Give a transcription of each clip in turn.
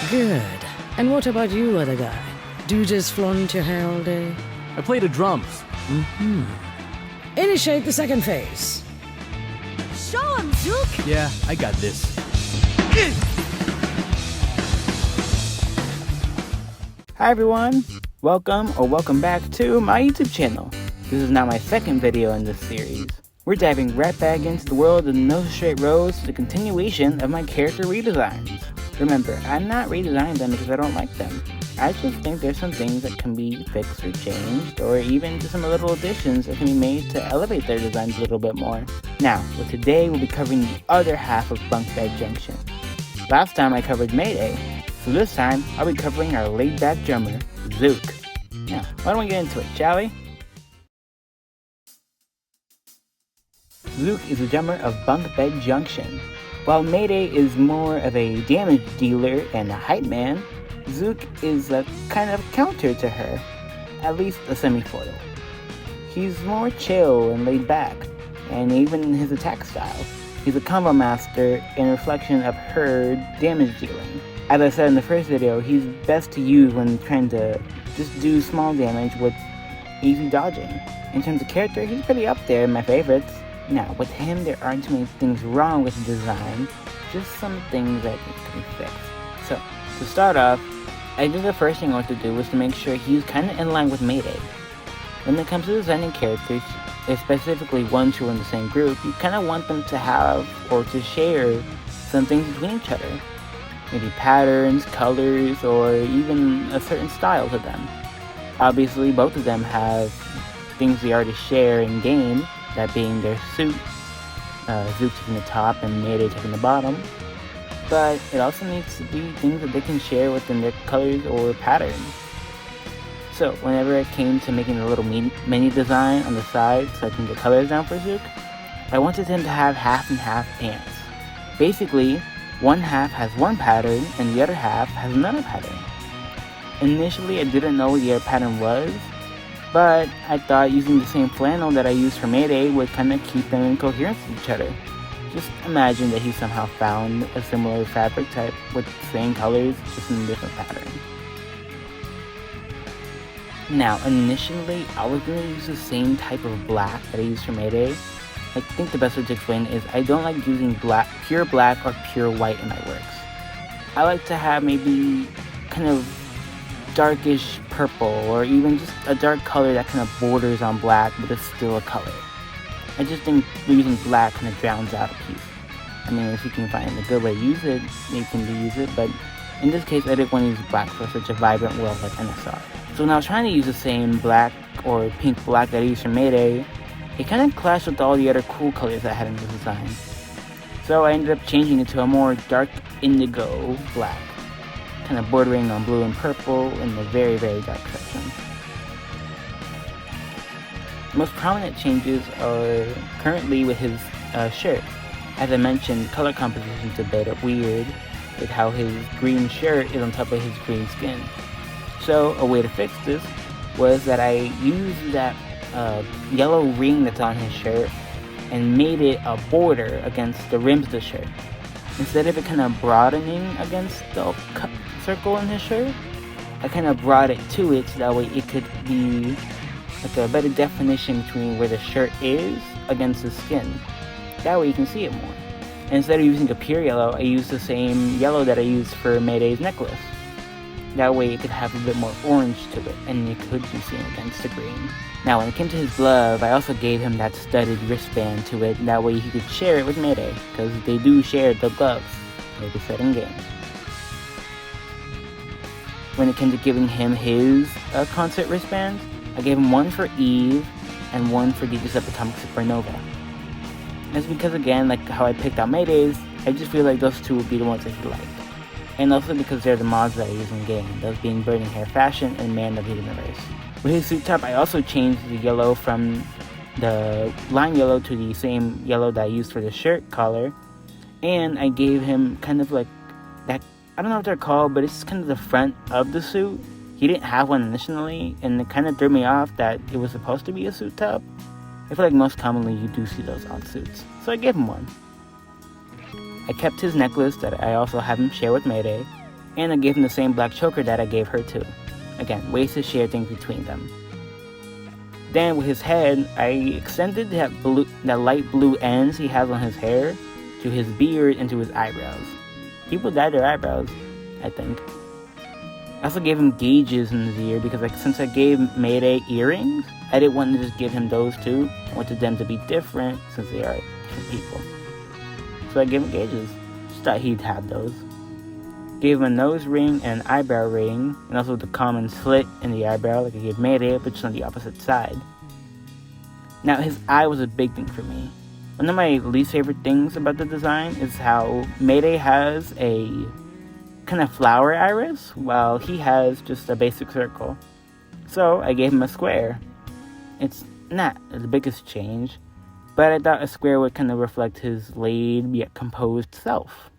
Good. And what about you, other guy? Do you just flaunt your hair all day? I play the drums. Mm-hmm. Initiate the second phase. Show him, Zuke! Yeah, I got this. Hi everyone, welcome back to my YouTube channel. This is now my second video in this series. We're diving right back into the world of No Straight Roads, the continuation of my character redesigns. Remember, I'm not redesigning them because I don't like them. I just think there's some things that can be fixed or changed, or even just some little additions that can be made to elevate their designs a little bit more. Now, with today we'll be covering the other half of Bunk Bed Junction. Last time I covered Mayday, so this time I'll be covering our laid-back drummer, Zuke. Now, why don't we get into it, shall we? Zuke is the drummer of Bunk Bed Junction. While Mayday is more of a damage dealer and a hype man, Zuke is a kind of counter to her, at least a semi-foil. He's more chill and laid back, and even in his attack style, he's a combo master and reflection of her damage dealing. As I said in the first video, he's best to use when trying to just do small damage with easy dodging. In terms of character, he's pretty up there in my favorites. Now, with him, there aren't too many things wrong with the design, just some things that need to be fixed. So, to start off, I think the first thing I want to do was to make sure he's kind of in line with Mayday. When it comes to designing characters, specifically ones who are in the same group, you kind of want them to have or to share some things between each other. Maybe patterns, colors, or even a certain style to them. Obviously, both of them have things they already share in game, that being their suit, Zuke taking the top and Mayday taking the bottom. But it also needs to be things that they can share within their colors or patterns. So whenever it came to making a little mini design on the side so I can get colors down for Zuke, I wanted him to have half and half pants. Basically, one half has one pattern and the other half has another pattern. Initially I didn't know what the other pattern was, but I thought using the same flannel that I used for Mayday would kind of keep them in coherence with each other. Just imagine that he somehow found a similar fabric type with the same colors, just in a different pattern. Now, initially, I was going to use the same type of black that I used for Mayday. I think the best way to explain is I don't like using pure black or pure white in my works. I like to have maybe kind of darkish purple, or even just a dark color that kind of borders on black but is still a color. I just think using black kind of drowns out a piece. I mean, if you can find a good way to use it, you can use it, but in this case I didn't want to use black for such a vibrant world like NSR. So when I was trying to use the same black or pink black that I used for Mayday, it kind of clashed with all the other cool colors I had in the design. So I ended up changing it to a more dark indigo black, kind of bordering on blue and purple in the very, very dark section. The most prominent changes are currently with his shirt. As I mentioned, color composition is a bit weird with how his green shirt is on top of his green skin. So a way to fix this was that I used that yellow ring that's on his shirt and made it a border against the rims of the shirt. Instead of it kind of broadening against the circle in his shirt, I kind of brought it to it so that way it could be like a better definition between where the shirt is against the skin. That way you can see it more. And instead of using a pure yellow, I used the same yellow that I used for Mayday's necklace. That way it could have a bit more orange to it, and you could be seen against the green. Now when it came to his glove, I also gave him that studded wristband to it, that way he could share it with Mayday, because they do share the gloves, like we said in game. When it came to giving him his concert wristbands, I gave him one for Eve and one for the Decepticonic Supernova. That's because, again, like how I picked out Mayday's, I just feel like those two would be the ones that he liked. And also because they're the mods that I use in game, those being Burning Hair Fashion and Man of the Universe. With his suit top, I also changed the yellow from the lime yellow to the same yellow that I used for the shirt collar. And I gave him kind of like that, I don't know what they're called, but it's kind of the front of the suit. He didn't have one initially, and it kind of threw me off that it was supposed to be a suit top. I feel like most commonly you do see those on suits, so I gave him one. I kept his necklace that I also have him share with Mayday, And I gave him the same black choker that I gave her too. Again, ways to share things between them. Then with his head, I extended that light blue ends he has on his hair to his beard and to his eyebrows. People dye their eyebrows, I think. I also gave him gauges in his ear because since I gave Mayday earrings, I didn't want to just give him those too. I wanted them to be different since they are different people. So I gave him gauges. Just thought he'd have those. Gave him a nose ring and an eyebrow ring, and also the common slit in the eyebrow like I gave Mayday, but just on the opposite side. Now his eye was a big thing for me. One of my least favorite things about the design is how Mayday has a kind of flower iris, while he has just a basic circle. So I gave him a square. It's not the biggest change, but I thought a square would kind of reflect his laid yet composed self.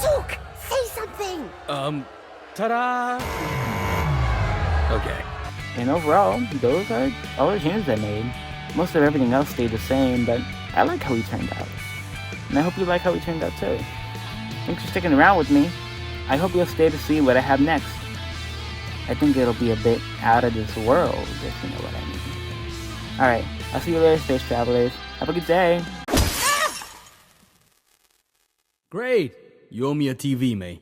Zuke, say something! Ta-da! Okay. And overall, those are all the changes I made. Most of everything else stayed the same, but I like how he turned out. And I hope you like how he turned out too. Thanks for sticking around with me. I hope you'll stay to see what I have next. I think it'll be a bit out of this world, if you know what I mean. Alright, I'll see you later, space travelers. Have a good day. Great! You owe me a TV, May.